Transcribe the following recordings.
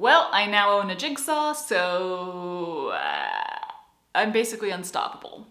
Well, I now own a jigsaw, so I'm basically unstoppable.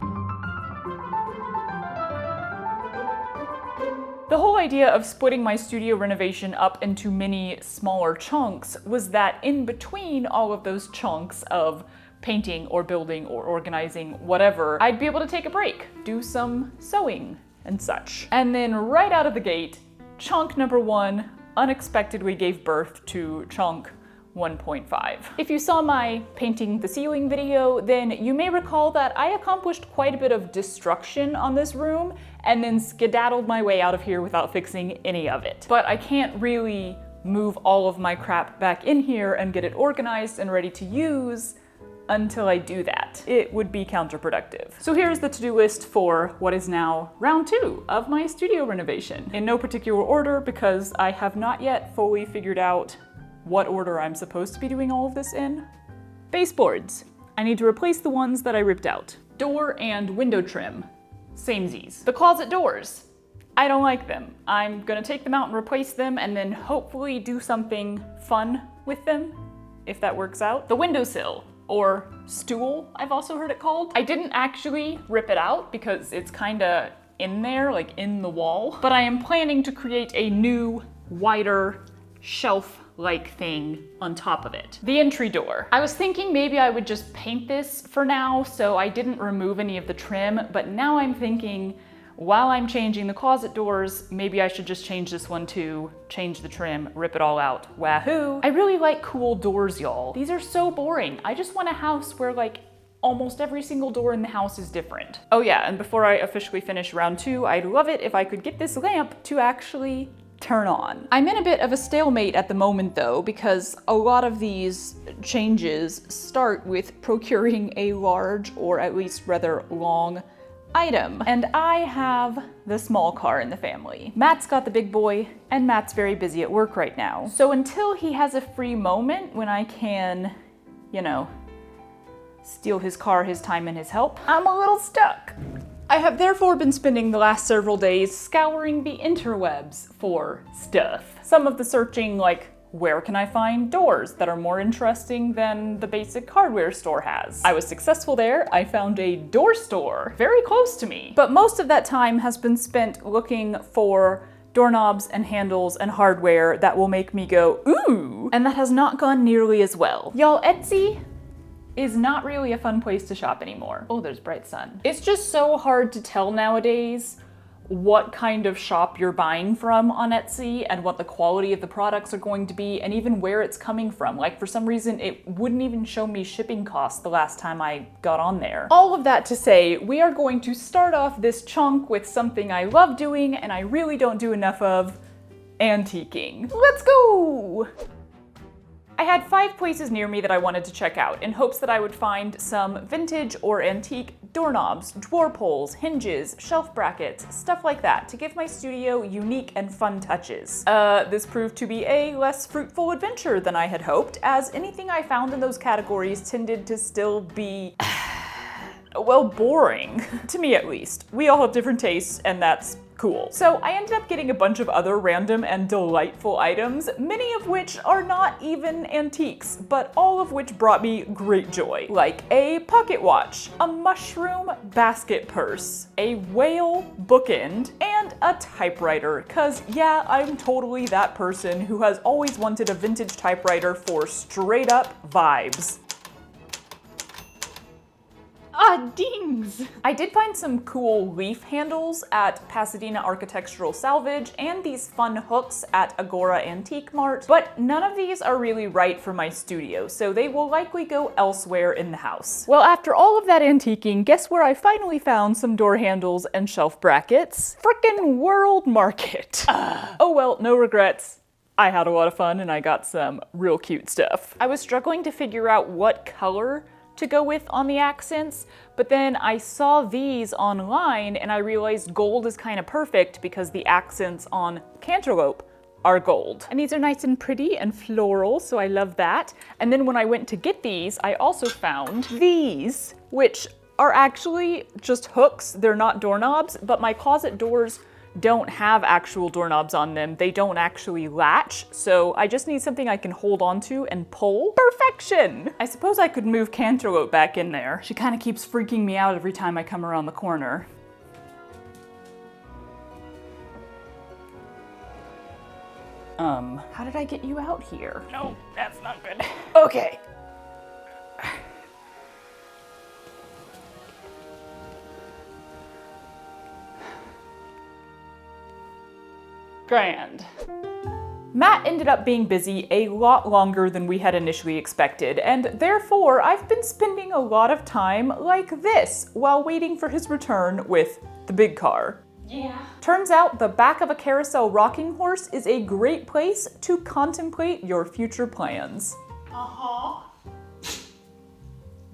The whole idea of splitting my studio renovation up into many smaller chunks was that in between all of those chunks of painting or building or organizing, whatever, I'd be able to take a break, do some sewing and such. And then right out of the gate, chunk number 1 unexpectedly gave birth to chunk 1.5. If you saw my painting the ceiling video, then you may recall that I accomplished quite a bit of destruction on this room and then skedaddled my way out of here without fixing any of it. But I can't really move all of my crap back in here and get it organized and ready to use until I do that. It would be counterproductive. So here's the to-do list for what is now round 2 of my studio renovation. In no particular order, because I have not yet fully figured out what order I'm supposed to be doing all of this in. Baseboards. I need to replace the ones that I ripped out. Door and window trim. Samesies. The closet doors. I don't like them. I'm gonna take them out and replace them and then hopefully do something fun with them, if that works out. The windowsill, or stool, I've also heard it called. I didn't actually rip it out because it's kinda in there, like in the wall, but I am planning to create a new, wider shelf-like thing on top of it. The entry door. I was thinking maybe I would just paint this for now, so I didn't remove any of the trim, but now I'm thinking, while I'm changing the closet doors, maybe I should just change this one too, change the trim, rip it all out. Wahoo! I really like cool doors, y'all. These are so boring. I just want a house where like almost every single door in the house is different. Oh yeah, and before I officially finish round 2, I'd love it if I could get this lamp to actually turn on. I'm in a bit of a stalemate at the moment though, because a lot of these changes start with procuring a large, or at least rather long, item. And I have the small car in the family. Matt's got the big boy, and Matt's very busy at work right now. So until he has a free moment when I can, you know, steal his car, his time, and his help, I'm a little stuck. I have therefore been spending the last several days scouring the interwebs for stuff. Some of the searching like, where can I find doors that are more interesting than the basic hardware store has? I was successful there. I found a door store very close to me. But most of that time has been spent looking for doorknobs and handles and hardware that will make me go, ooh, and that has not gone nearly as well. Y'all, Etsy is not really a fun place to shop anymore. Oh, there's bright sun. It's just so hard to tell nowadays what kind of shop you're buying from on Etsy and what the quality of the products are going to be and even where it's coming from. Like for some reason, it wouldn't even show me shipping costs the last time I got on there. All of that to say, we are going to start off this chunk with something I love doing and I really don't do enough of, antiquing. Let's go! I had 5 places near me that I wanted to check out in hopes that I would find some vintage or antique doorknobs, drawer pulls, hinges, shelf brackets, stuff like that to give my studio unique and fun touches. This proved to be a less fruitful adventure than I had hoped, as anything I found in those categories tended to still be, well, boring. To me at least. We all have different tastes, and that's cool. So I ended up getting a bunch of other random and delightful items, many of which are not even antiques, but all of which brought me great joy. Like a pocket watch, a mushroom basket purse, a whale bookend, and a typewriter. Cause yeah, I'm totally that person who has always wanted a vintage typewriter for straight up vibes. Ah, dings! I did find some cool leaf handles at Pasadena Architectural Salvage and these fun hooks at Agora Antique Mart, but none of these are really right for my studio, so they will likely go elsewhere in the house. Well, after all of that antiquing, guess where I finally found some door handles and shelf brackets? Frickin' World Market. Oh well, no regrets. I had a lot of fun and I got some real cute stuff. I was struggling to figure out what color to go with on the accents, but then I saw these online and I realized gold is kind of perfect because the accents on cantaloupe are gold. And these are nice and pretty and floral, so I love that. And then when I went to get these, I also found these, which are actually just hooks. They're not doorknobs, but my closet doors don't have actual doorknobs on them. They don't actually latch, so I just need something I can hold onto and pull. Perfection! I suppose I could move Cantaloupe back in there. She kind of keeps freaking me out every time I come around the corner. How did I get you out here? No, that's not good. Okay. Grand. Matt ended up being busy a lot longer than we had initially expected, and therefore I've been spending a lot of time like this while waiting for his return with the big car. Yeah. Turns out the back of a carousel rocking horse is a great place to contemplate your future plans. Uh-huh.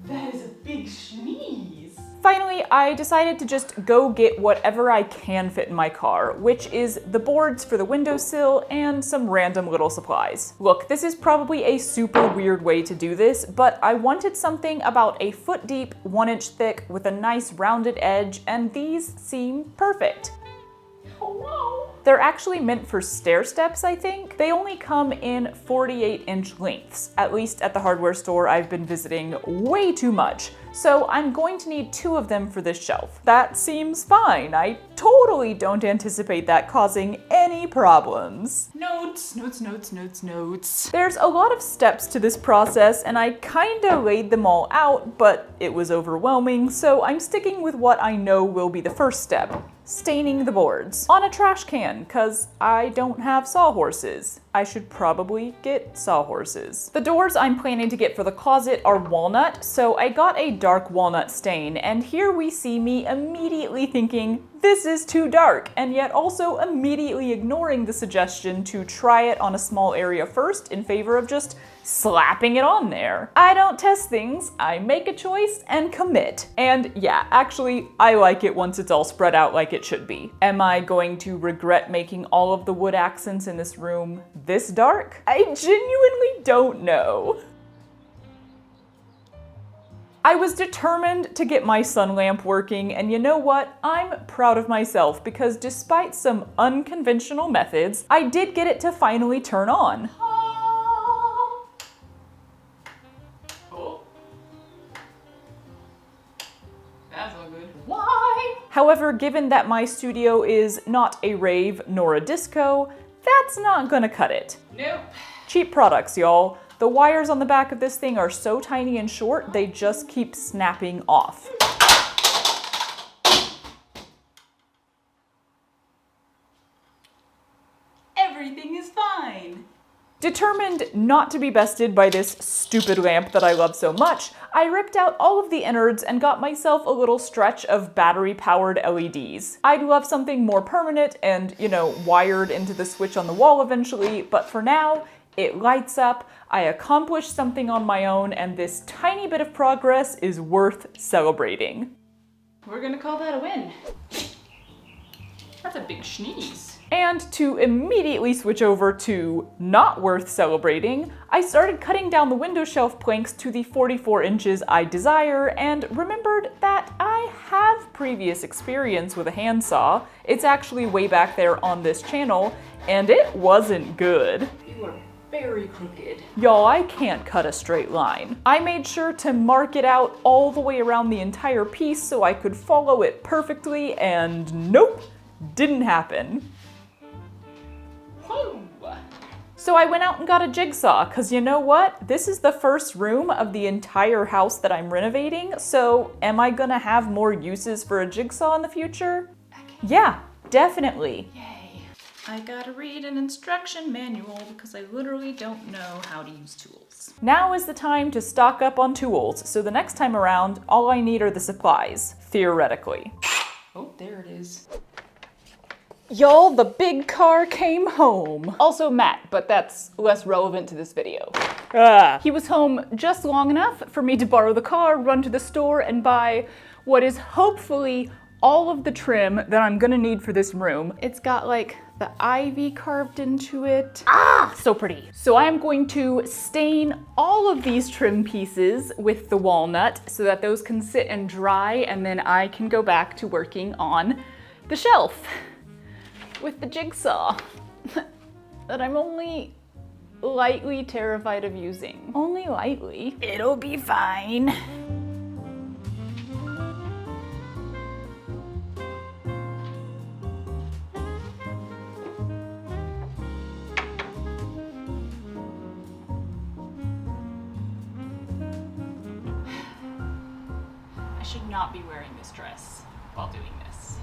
That is a big sneeze. Finally, I decided to just go get whatever I can fit in my car, which is the boards for the windowsill and some random little supplies. Look, this is probably a super weird way to do this, but I wanted something about a foot deep, 1 inch thick with a nice rounded edge, and these seem perfect. Hello? They're actually meant for stair steps, I think. They only come in 48-inch lengths, at least at the hardware store I've been visiting way too much. So I'm going to need 2 of them for this shelf. That seems fine. I totally don't anticipate that causing any problems. Notes, notes, notes, notes, notes. There's a lot of steps to this process, and I kinda laid them all out, but it was overwhelming, so I'm sticking with what I know will be the first step. Staining the boards on a trash can, cause I don't have sawhorses. I should probably get sawhorses. The doors I'm planning to get for the closet are walnut, so I got a dark walnut stain, and here we see me immediately thinking, this is too dark, and yet also immediately ignoring the suggestion to try it on a small area first in favor of just slapping it on there. I don't test things, I make a choice and commit. And yeah, actually, I like it once it's all spread out like it should be. Am I going to regret making all of the wood accents in this room this dark? I genuinely don't know. I was determined to get my sun lamp working, and you know what? I'm proud of myself because despite some unconventional methods, I did get it to finally turn on. However, given that my studio is not a rave nor a disco, that's not gonna cut it. Nope. Cheap products, y'all. The wires on the back of this thing are so tiny and short, they just keep snapping off. Everything is fine. Determined not to be bested by this stupid lamp that I love so much, I ripped out all of the innards and got myself a little stretch of battery-powered LEDs. I'd love something more permanent and, you know, wired into the switch on the wall eventually, but for now, it lights up, I accomplished something on my own, and this tiny bit of progress is worth celebrating. We're gonna call that a win. That's a big sneeze. And to immediately switch over to not worth celebrating, I started cutting down the window shelf planks to the 44 inches I desire and remembered that I have previous experience with a handsaw. It's actually way back there on this channel, and it wasn't good. You are very crooked. Y'all, I can't cut a straight line. I made sure to mark it out all the way around the entire piece so I could follow it perfectly, and nope, didn't happen. So I went out and got a jigsaw, cause you know what? This is the first room of the entire house that I'm renovating, so am I gonna have more uses for a jigsaw in the future? Yeah, definitely. Yay. I gotta read an instruction manual because I literally don't know how to use tools. Now is the time to stock up on tools, so the next time around, all I need are the supplies, theoretically. Oh, there it is. Y'all, the big car came home. Also Matt, but that's less relevant to this video. He was home just long enough for me to borrow the car, run to the store, and buy what is hopefully all of the trim that I'm gonna need for this room. It's got like the ivy carved into it. Ah, so pretty. So I am going to stain all of these trim pieces with the walnut so that those can sit and dry, and then I can go back to working on the shelf. with the jigsaw that I'm only lightly terrified of using. Only lightly. It'll be fine. I should not be wearing this dress while doing this.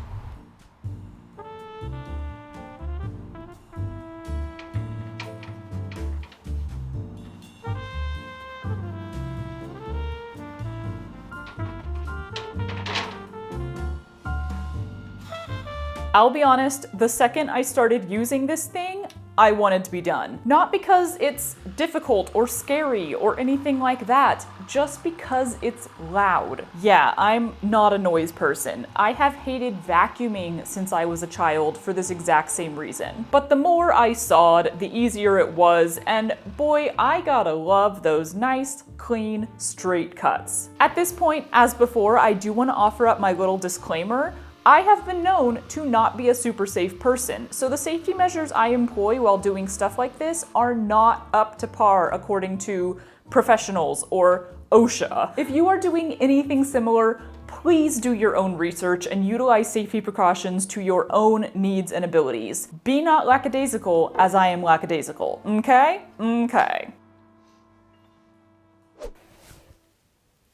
I'll be honest, the second I started using this thing, I wanted to be done. Not because it's difficult or scary or anything like that, just because it's loud. Yeah, I'm not a noise person. I have hated vacuuming since I was a child for this exact same reason. But the more I sawed, the easier it was, and boy, I gotta love those nice, clean, straight cuts. At this point, as before, I do want to offer up my little disclaimer. I have been known to not be a super safe person, so the safety measures I employ while doing stuff like this are not up to par according to professionals or OSHA. If you are doing anything similar, please do your own research and utilize safety precautions to your own needs and abilities. Be not lackadaisical as I am lackadaisical, okay? Okay.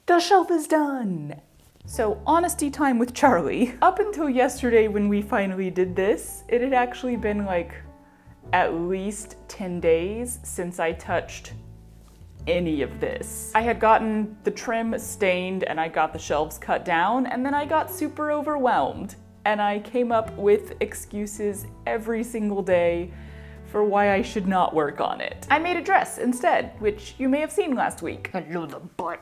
The shelf is done. So, honesty time with Charlie. Up until yesterday when we finally did this, it had actually been like at least 10 days since I touched any of this. I had gotten the trim stained and I got the shelves cut down, and then I got super overwhelmed and I came up with excuses every single day for why I should not work on it. I made a dress instead, which you may have seen last week. Hello the butt.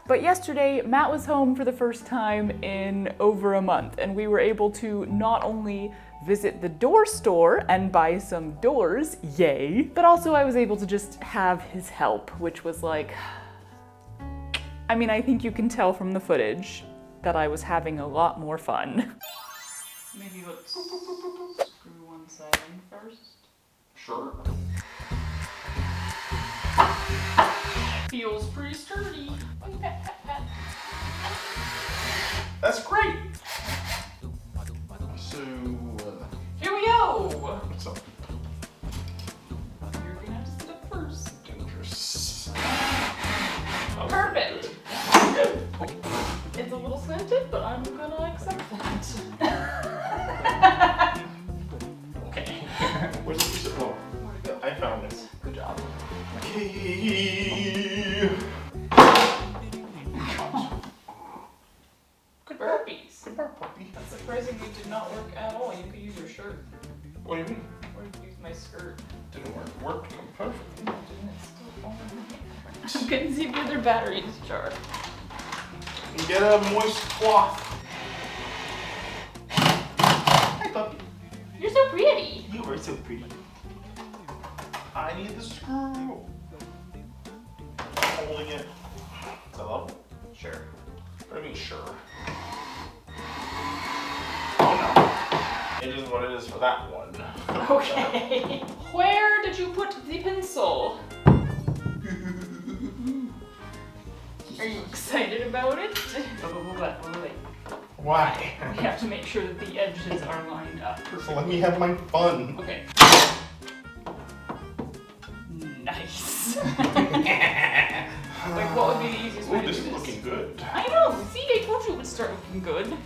But yesterday, Matt was home for the first time in over a month, and we were able to not only visit the door store and buy some doors, yay, but also I was able to just have his help, which was like, I mean, I think you can tell from the footage that I was having a lot more fun. Maybe let's screw one side in first. Sure. Feels pretty sturdy. That's great. So, here we go. what's up? You're gonna have to sit up first. Dangerous. Perfect. It's a little slanted, but I'm gonna accept that. Okay. Where's the piece of oh, Where'd it go? I found it. Good job. Okay. Good burpees. Good work, puppy. That surprisingly did not work at all. You could use your shirt. What do you mean? Or you could use my skirt. Didn't work. Worked perfectly. Didn't it still fall in my hand? I couldn't see if their battery discharge. Get a moist cloth. Hi, puppy. You're so pretty. You are so pretty. I need the screw. Holding it. Is that level? Sure. What do you mean, sure? Oh no. It is what it is for that one. Okay. Where did you put the pencil? Are you excited about it? Wait. Why? We have to make sure that the edges are lined up. So let me have my fun. Okay. Nice. Like, what would be the easiest way Ooh, to this do is this? looking good. I know. See, I told you it would start looking good.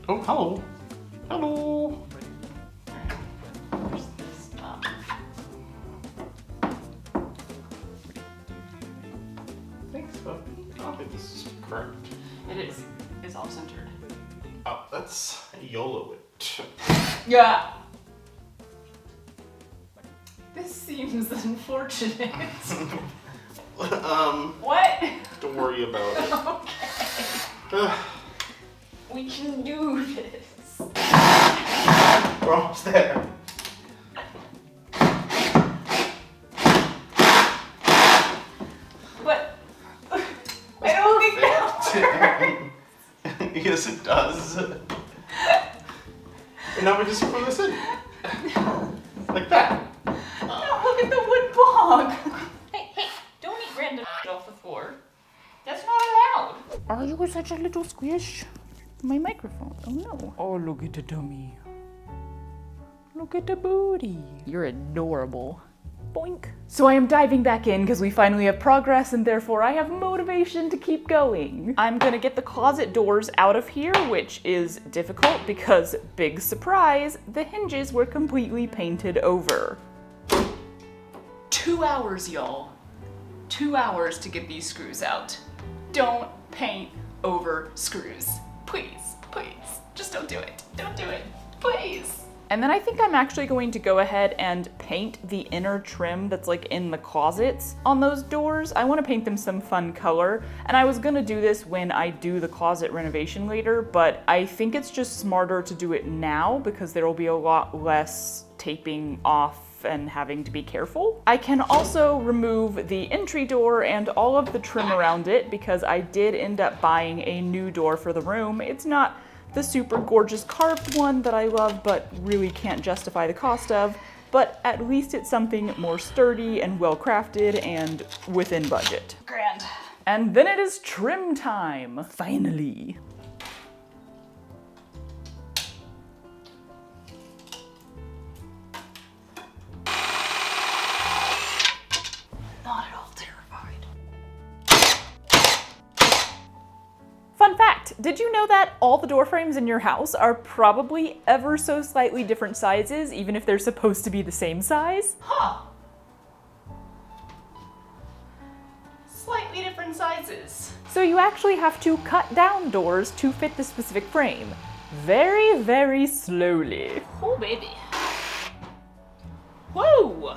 Oh, hello. Hello. Where's this up? Thanks, puppy. I think this is correct. It is. It's off centered. Oh, let's YOLO it. Yeah. This seems unfortunate. What? Don't worry about it. Okay. We can do this. We're almost there. But I don't think that works. Yes, it does. And now we just screw this in. Like that. No, look at the wood block. Hey, don't eat random off the floor. That's not allowed. Are you such a little squish? My microphone. Oh no. Oh, look at the dummy. Look at the booty. You're adorable. Boink. So I am diving back in because we finally have progress and therefore I have motivation to keep going. I'm gonna get the closet doors out of here, which is difficult because, big surprise, the hinges were completely painted over. 2 hours, y'all. 2 hours to get these screws out. Don't paint over screws. Please, please, just don't do it. Don't do it, please. And then I think I'm actually going to go ahead and paint the inner trim that's like in the closets on those doors. I want to paint them some fun color, and I was gonna do this when I do the closet renovation later, but I think it's just smarter to do it now because there will be a lot less taping off and having to be careful. I can also remove the entry door and all of the trim around it because I did end up buying a new door for the room. It's not the super gorgeous carved one that I love but really can't justify the cost of, but at least it's something more sturdy and well crafted and within budget. Grand. And then it is trim time, finally. Not at all terrified. Fun fact, did you know that all the door frames in your house are probably ever so slightly different sizes, even if they're supposed to be the same size? Huh. Slightly different sizes. So you actually have to cut down doors to fit the specific frame. Very, very slowly. Oh, baby. Whoa!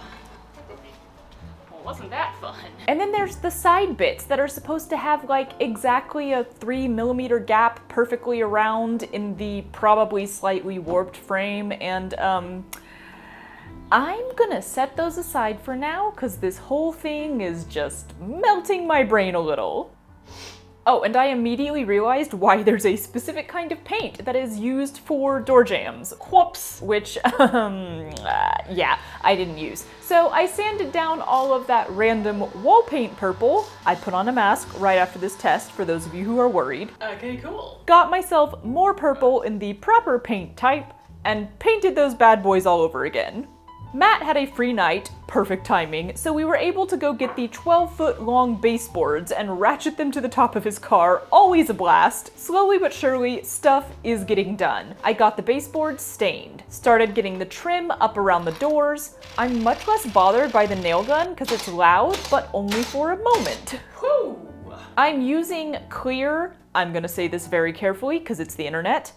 Wasn't that fun? And then there's the side bits that are supposed to have like exactly a 3mm gap perfectly around in the probably slightly warped frame, and I'm gonna set those aside for now because this whole thing is just melting my brain a little. Oh, and I immediately realized why there's a specific kind of paint that is used for door jambs. Whoops, which, yeah, I didn't use. So I sanded down all of that random wall paint purple. I put on a mask right after this test, for those of you who are worried. Okay, cool. Got myself more purple in the proper paint type, and painted those bad boys all over again. Matt had a free night, perfect timing, so we were able to go get the 12-foot long baseboards and ratchet them to the top of his car, always a blast. Slowly but surely, stuff is getting done. I got the baseboards stained, started getting the trim up around the doors. I'm much less bothered by the nail gun because it's loud, but only for a moment. Whew. I'm using clear, I'm gonna say this very carefully because it's the internet,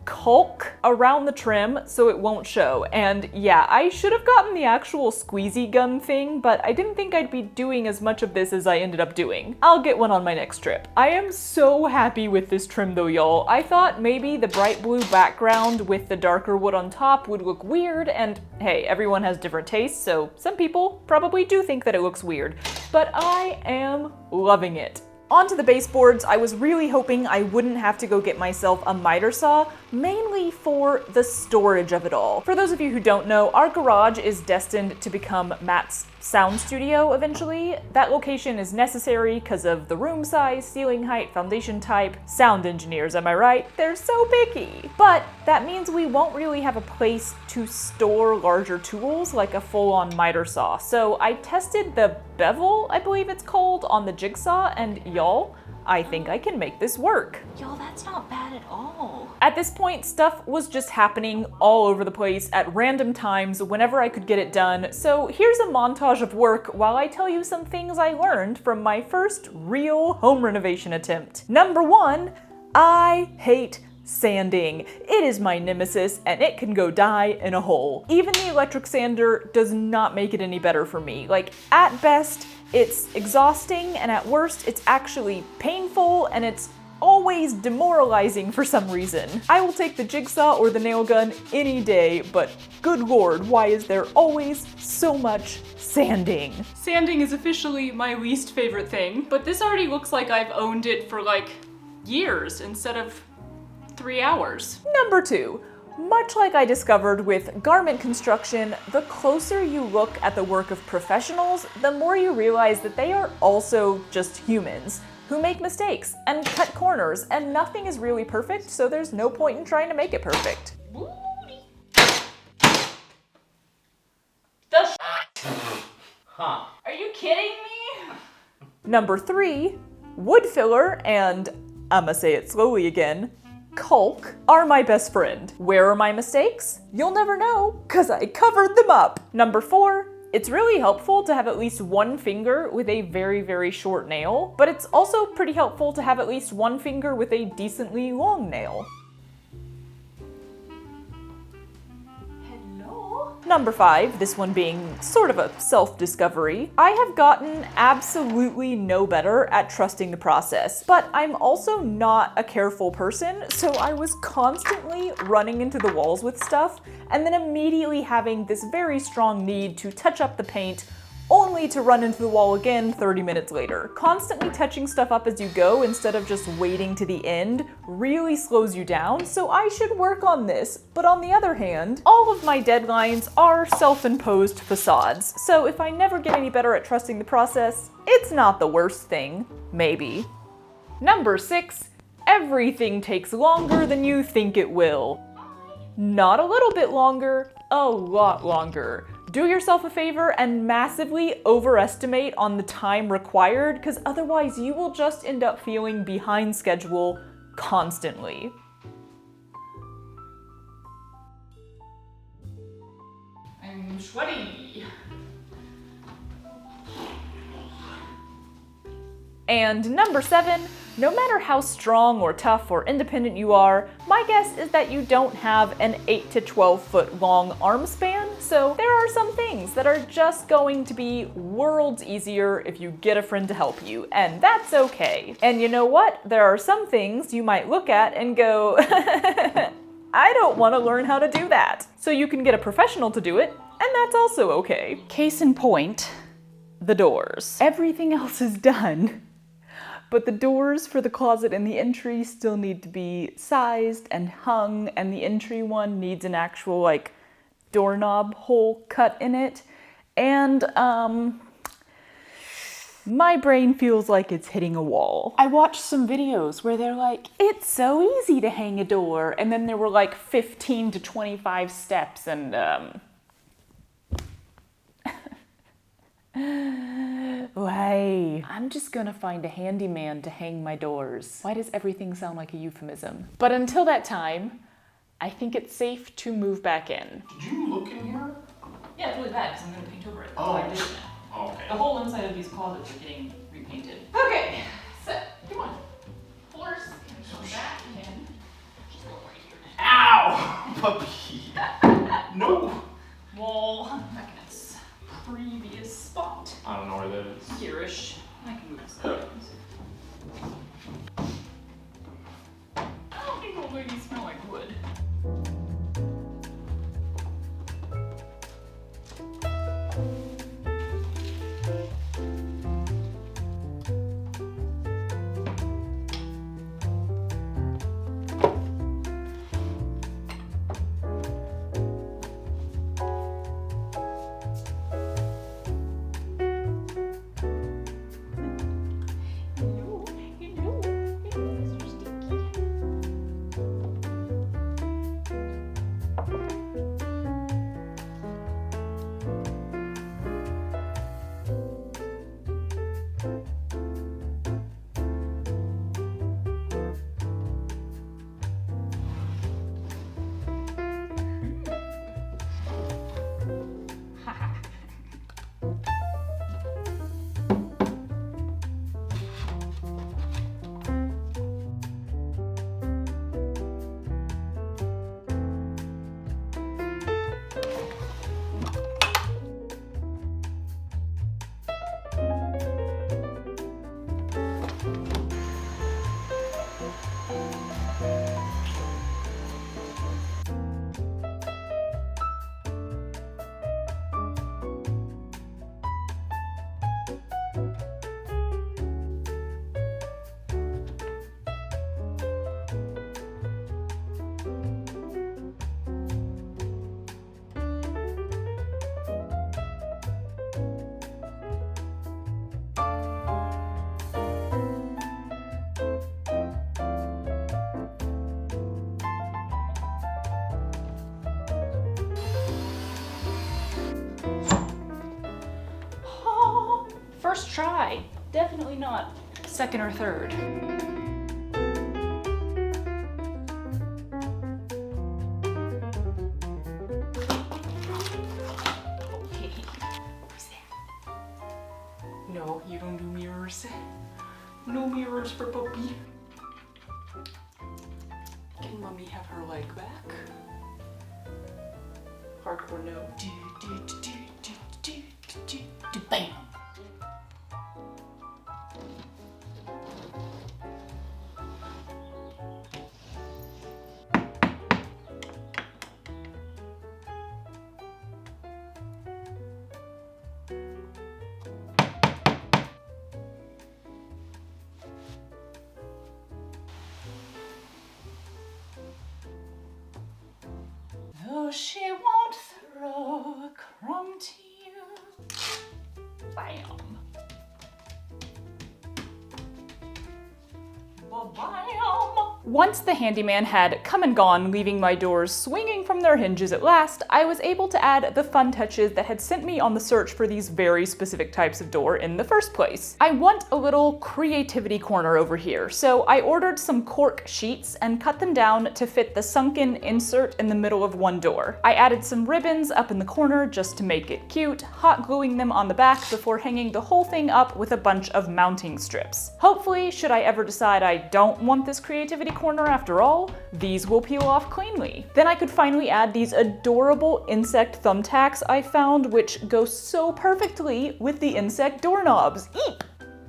caulk around the trim so it won't show. And yeah, I should have gotten the actual squeezy gun thing, but I didn't think I'd be doing as much of this as I ended up doing. I'll get one on my next trip. I am so happy with this trim though, y'all. I thought maybe the bright blue background with the darker wood on top would look weird, and hey, everyone has different tastes, so some people probably do think that it looks weird, but I am loving it. Onto the baseboards, I was really hoping I wouldn't have to go get myself a miter saw, mainly for the storage of it all. For those of you who don't know, our garage is destined to become Matt's sound studio eventually. That location is necessary because of the room size, ceiling height, foundation type. Sound engineers, am I right? They're so picky. But that means we won't really have a place to store larger tools like a full-on miter saw. So I tested the bevel, I believe it's called, on the jigsaw, and y'all, I think I can make this work. Y'all, that's not bad at all. At this point, stuff was just happening all over the place at random times whenever I could get it done. So here's a montage of work while I tell you some things I learned from my first real home renovation attempt. Number one, I hate sanding. It is my nemesis and it can go die in a hole. Even the electric sander does not make it any better for me. Like, at best, it's exhausting, and at worst, it's actually painful, and it's always demoralizing for some reason. I will take the jigsaw or the nail gun any day, but good lord, why is there always so much sanding? Sanding is officially my least favorite thing, but this already looks like I've owned it for like years instead of 3 hours. Number two, Much like I discovered with garment construction, the closer you look at the work of professionals, the more you realize that they are also just humans who make mistakes and cut corners, and nothing is really perfect, so there's no point in trying to make it perfect. Huh. Are you kidding me? Number 3, wood filler and, I'ma say it slowly again, caulk are my best friend. Where are my mistakes? You'll never know, cause I covered them up. Number 4, it's really helpful to have at least one finger with a very, very short nail, but it's also pretty helpful to have at least one finger with a decently long nail. Number 5, this one being sort of a self-discovery, I have gotten absolutely no better at trusting the process, but I'm also not a careful person, so I was constantly running into the walls with stuff and then immediately having this very strong need to touch up the paint only to run into the wall again 30 minutes later. Constantly touching stuff up as you go instead of just waiting to the end really slows you down, so I should work on this. But on the other hand, all of my deadlines are self-imposed facades, so if I never get any better at trusting the process, it's not the worst thing, maybe. Number 6, everything takes longer than you think it will. Not a little bit longer, a lot longer. Do yourself a favor and massively overestimate on the time required, because otherwise you will just end up feeling behind schedule constantly. I'm sweaty. And number 7, no matter how strong or tough or independent you are, my guess is that you don't have an 8 to 12 foot long arm span, so there are some things that are just going to be worlds easier if you get a friend to help you, and that's okay. And you know what? There are some things you might look at and go, I don't want to learn how to do that. So you can get a professional to do it, and that's also okay. Case in point, the doors. Everything else is done. But the doors for the closet and the entry still need to be sized and hung, and the entry one needs an actual like doorknob hole cut in it. And my brain feels like it's hitting a wall. I watched some videos where they're like, it's so easy to hang a door, and then there were like 15 to 25 steps, and why? I'm just gonna find a handyman to hang my doors. Why does everything sound like a euphemism? But until that time, I think it's safe to move back in. Did you look in here? Yeah, it's really bad because I'm gonna paint over it. Oh. I did it now. Oh, okay. The whole inside of these closets are getting repainted. Okay, so come on. Floors can come back in. Just go right here. Ow! Puppy. No. Wall back in its previous spot. I don't know where that is. Here-ish. I can move this around. I don't think old ladies smell like wood. try. Definitely not second or third. Okay. What's that? No, you don't do mirrors. No mirrors for puppy. Can mommy have her leg back? Hardcore no. Bam! Though she won't throw a crumb to you. Bam. Ba-bam. Once the handyman had come and gone, leaving my doors swinging from their hinges at last, I was able to add the fun touches that had sent me on the search for these very specific types of door in the first place. I want a little creativity corner over here, so I ordered some cork sheets and cut them down to fit the sunken insert in the middle of one door. I added some ribbons up in the corner just to make it cute, hot gluing them on the back before hanging the whole thing up with a bunch of mounting strips. Hopefully, should I ever decide I don't want this creativity corner after all, these will peel off cleanly. Then I could finally add these adorable insect thumbtacks I found, which go so perfectly with the insect doorknobs. Eep!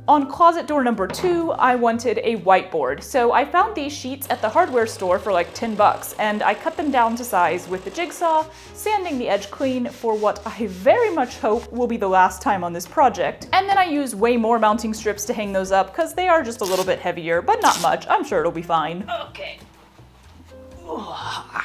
On closet door number 2, I wanted a whiteboard, so I found these sheets at the hardware store for like 10 bucks, and I cut them down to size with the jigsaw, sanding the edge clean for what I very much hope will be the last time on this project. And then I use way more mounting strips to hang those up, because they are just a little bit heavier, but not much. I'm sure it'll be fine. Okay. Ugh.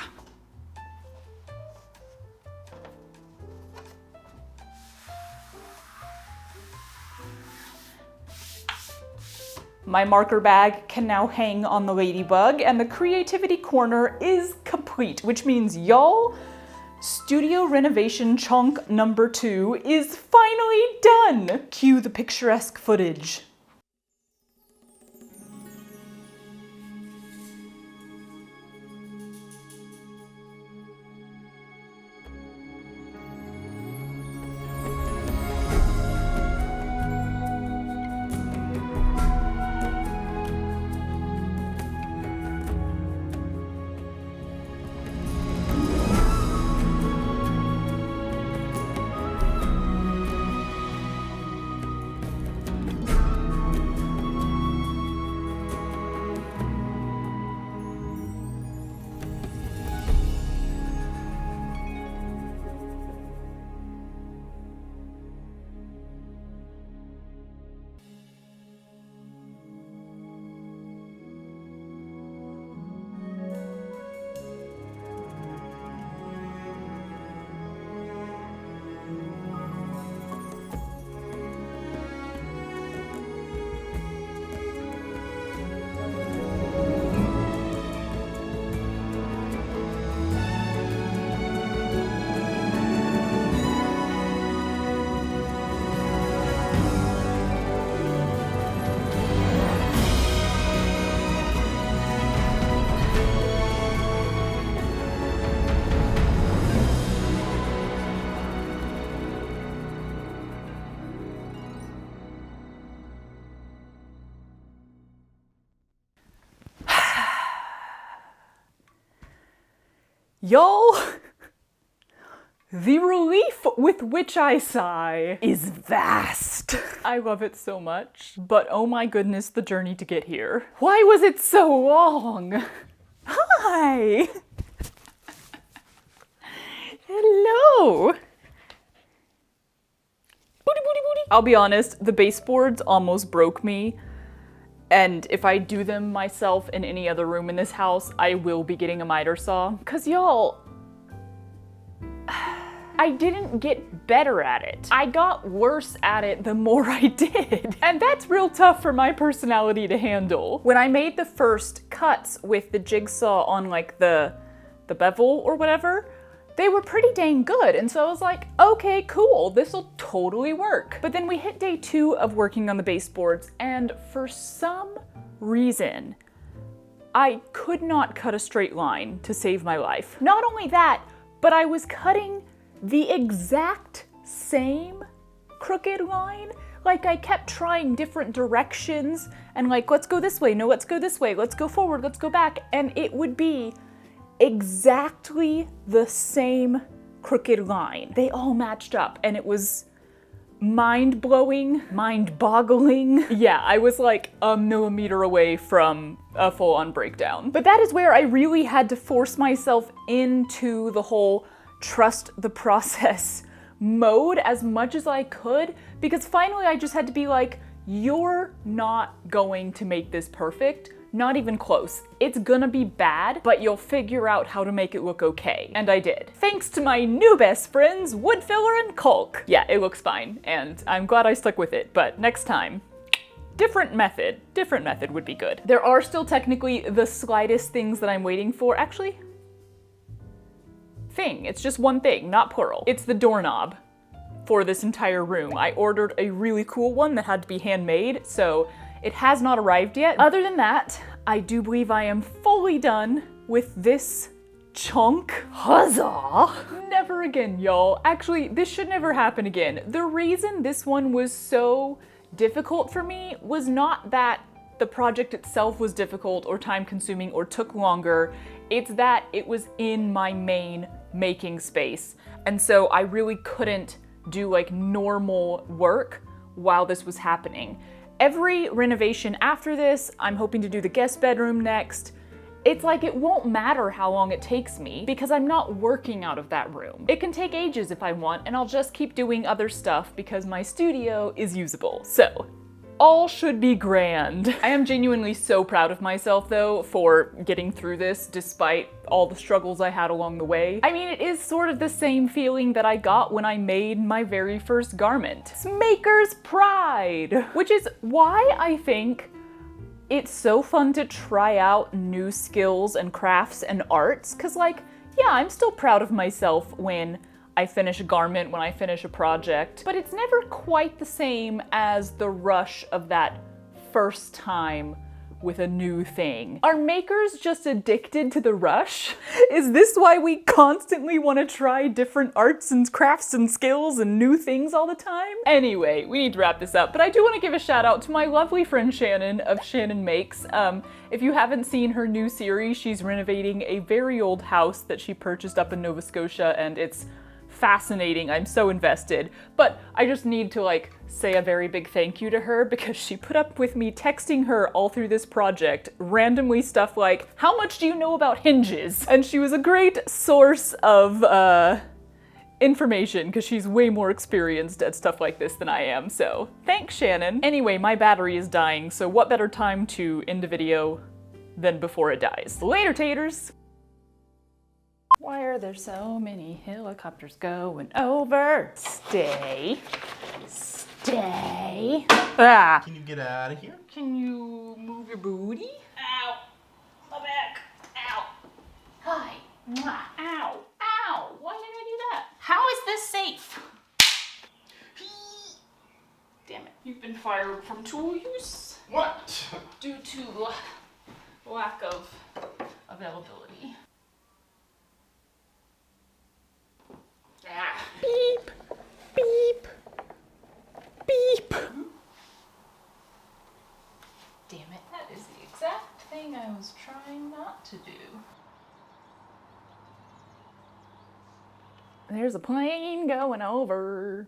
My marker bag can now hang on the ladybug, and the creativity corner is complete, which means y'all, studio renovation chunk number 2 is finally done. Cue the picturesque footage. Y'all, the relief with which I sigh is vast. I love it so much, but oh my goodness, the journey to get here. Why was it so long? Hi. Hello. Booty, booty, booty. I'll be honest, the baseboards almost broke me. And if I do them myself in any other room in this house, I will be getting a miter saw. Cause y'all, I didn't get better at it. I got worse at it the more I did. And that's real tough for my personality to handle. When I made the first cuts with the jigsaw on like the bevel or whatever, they were pretty dang good. And so I was like, okay, cool, this'll totally work. But then we hit day 2 of working on the baseboards, and for some reason, I could not cut a straight line to save my life. Not only that, but I was cutting the exact same crooked line. Like, I kept trying different directions and like, let's go this way, no, let's go this way, let's go forward, let's go back, and it would be exactly the same crooked line. They all matched up, and it was mind-blowing, mind-boggling. Yeah, I was like a millimeter away from a full-on breakdown. But that is where I really had to force myself into the whole trust the process mode as much as I could, because finally I just had to be like, you're not going to make this perfect. Not even close. It's gonna be bad, but you'll figure out how to make it look okay. And I did. Thanks to my new best friends, Woodfiller and Chonk. Yeah, it looks fine, and I'm glad I stuck with it, but next time, different method would be good. There are still technically the slightest things that I'm waiting for. Actually, it's just one thing, not plural. It's the doorknob for this entire room. I ordered a really cool one that had to be handmade, so it has not arrived yet. Other than that, I do believe I am fully done with this chunk. Huzzah! Never again, y'all. Actually, this should never happen again. The reason this one was so difficult for me was not that the project itself was difficult or time-consuming or took longer. It's that it was in my main making space. And so I really couldn't do like normal work while this was happening. Every renovation after this, I'm hoping to do the guest bedroom next. It's like it won't matter how long it takes me because I'm not working out of that room. It can take ages if I want, and I'll just keep doing other stuff because my studio is usable. So, all should be grand. I am genuinely so proud of myself though for getting through this despite all the struggles I had along the way. I mean, it is sort of the same feeling that I got when I made my very first garment. It's maker's pride, which is why I think it's so fun to try out new skills and crafts and arts, cause like, yeah, I'm still proud of myself when I finish a garment, when I finish a project, but it's never quite the same as the rush of that first time with a new thing. Are makers just addicted to the rush? Is this why we constantly want to try different arts and crafts and skills and new things all the time? Anyway, we need to wrap this up, but I do want to give a shout out to my lovely friend Shannon of Shannon Makes. If you haven't seen her new series, she's renovating a very old house that she purchased up in Nova Scotia, and it's fascinating. I'm so invested, but I just need to like say a very big thank you to her because she put up with me texting her all through this project, randomly stuff like, how much do you know about hinges? And she was a great source of information because she's way more experienced at stuff like this than I am, so thanks, Shannon. Anyway, my battery is dying, so what better time to end a video than before it dies. Later, taters! Why are there so many helicopters going over? Stay. Stay. Ah! Can you get out of here? Can you move your booty? Ow. My back. Ow. Hi. Mwah. Ow. Ow. Why did I do that? How is this safe? Damn it. You've been fired from tool use. What? Due to lack of availability. Ah. Beep, beep, beep. Damn it, that is the exact thing I was trying not to do. There's a plane going over.